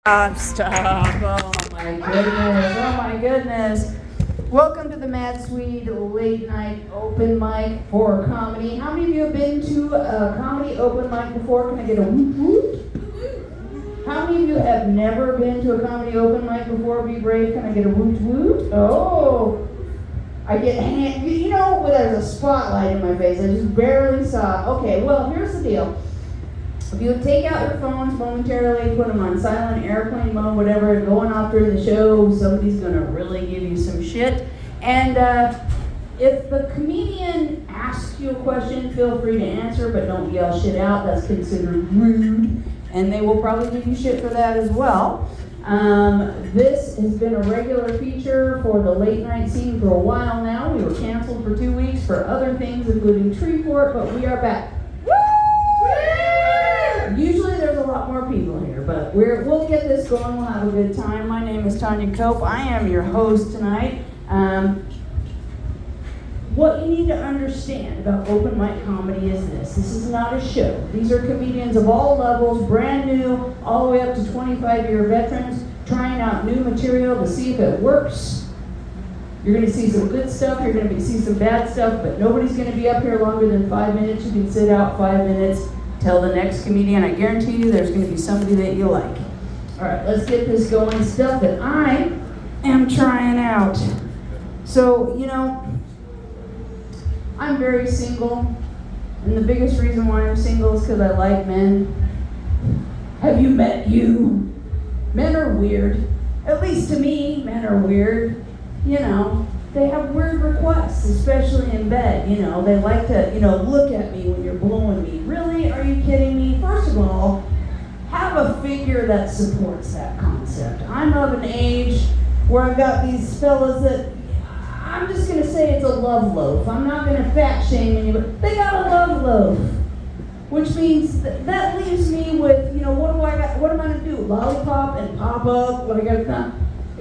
Stop. Oh my goodness. Oh my goodness. Welcome to the Mad Swede late night open mic for comedy. How many of you have been to a comedy open mic before? Can I get a whoop whoop? How many of you have never been to a comedy open mic before? Be brave. Can I get a woot woot? Oh. I get there's a spotlight in my face. I just barely saw it. Okay, well, here's the deal. If you take out your phones momentarily, put them on silent, airplane mode, whatever, going off during the show, somebody's going to really give you some shit. And if the comedian asks you a question, feel free to answer, but don't yell shit out. That's considered rude. And they will probably give you shit for that as well. This has been a regular feature for the late night scene for a while now. We were canceled for 2 weeks for other things, including Treeport, but we are back. Usually there's a lot more people here, but we'll get this going. We'll have a good time. My name is Tanya Cope. I am your host tonight. What you need to understand about open mic comedy is this. This is not a show. These are comedians of all levels, brand new, all the way up to 25-year veterans, trying out new material to see if it works. You're going to see some good stuff. You're going to see some bad stuff, but nobody's going to be up here longer than 5 minutes. You can sit out 5 minutes. Tell the next comedian. I guarantee you there's going to be somebody that you like. All right, let's get this going. Stuff that I am trying out. So, I'm very single, and the biggest reason why I'm single is because I like men. Have you met you? Men are weird. At least to me, men are weird. They have weird requests, especially in bed. They like to, look at me when you're blowing me. Really? Are you kidding me? First of all, have a figure that supports that concept. I'm of an age where I've got these fellas that, I'm just going to say it's a love loaf. I'm not going to fat shame anybody. They got a love loaf, which means that leaves me with, what am I going to do? Lollipop and pop up? What I got to do?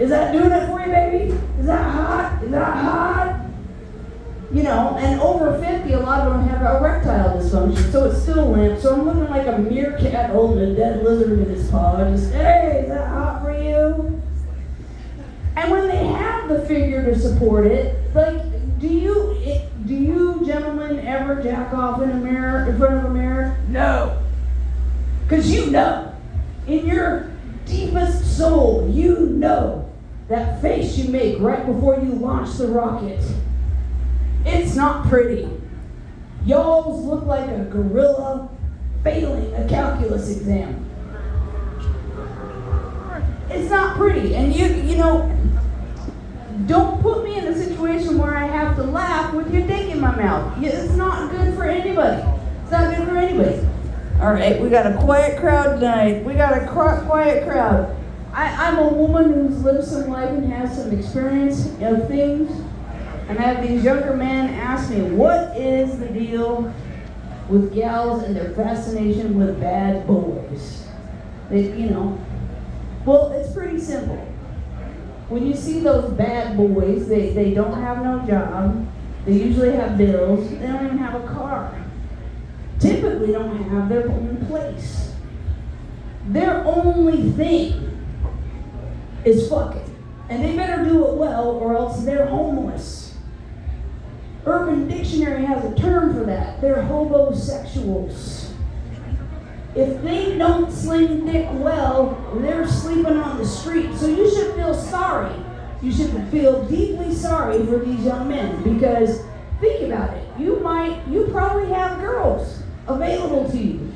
Is that doing it for you, baby? Is that hot? Is that hot? And over 50, a lot of them have erectile dysfunction, so it's still limp. So I'm looking like a meerkat holding a dead lizard in his paw. Just, hey, is that hot for you? And when they have the figure to support it, do you gentlemen ever jack off in front of a mirror? No. Because in your deepest soul, that face you make right before you launch the rocket. It's not pretty. Y'all look like a gorilla failing a calculus exam. It's not pretty. And don't put me in a situation where I have to laugh with your dick in my mouth. It's not good for anybody. It's not good for anybody. All right, we got a quiet crowd tonight. We got a quiet crowd. I'm a woman who's lived some life and has some experience of things. And I have these younger men ask me, what is the deal with gals and their fascination with bad boys? Well, it's pretty simple. When you see those bad boys, they don't have no job. They usually have bills. They don't even have a car. Typically don't have their own place. Their only thing is fucking. And they better do it well or else they're homeless. Urban Dictionary has a term for that. They're hobosexuals. If they don't sling dick well, they're sleeping on the street. So you should feel sorry. You should feel deeply sorry for these young men because think about it. You probably have girls available to you.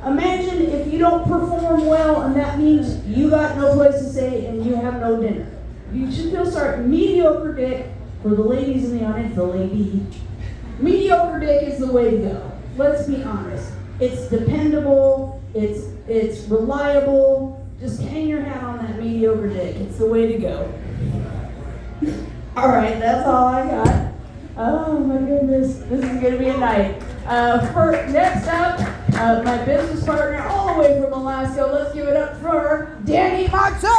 Imagine if you don't perform well and that means you got no place to stay and you have no dinner. You should feel sorry. Mediocre dick, for the ladies in the audience, the lady. Mediocre dick is the way to go. Let's be honest. It's dependable. It's reliable. Just hang your hat on that mediocre dick. It's the way to go. All right, that's all I got. Oh my goodness, this is gonna be a night. Next up, my business partner all the way from Alaska. Let's give it up for Danny Moxon!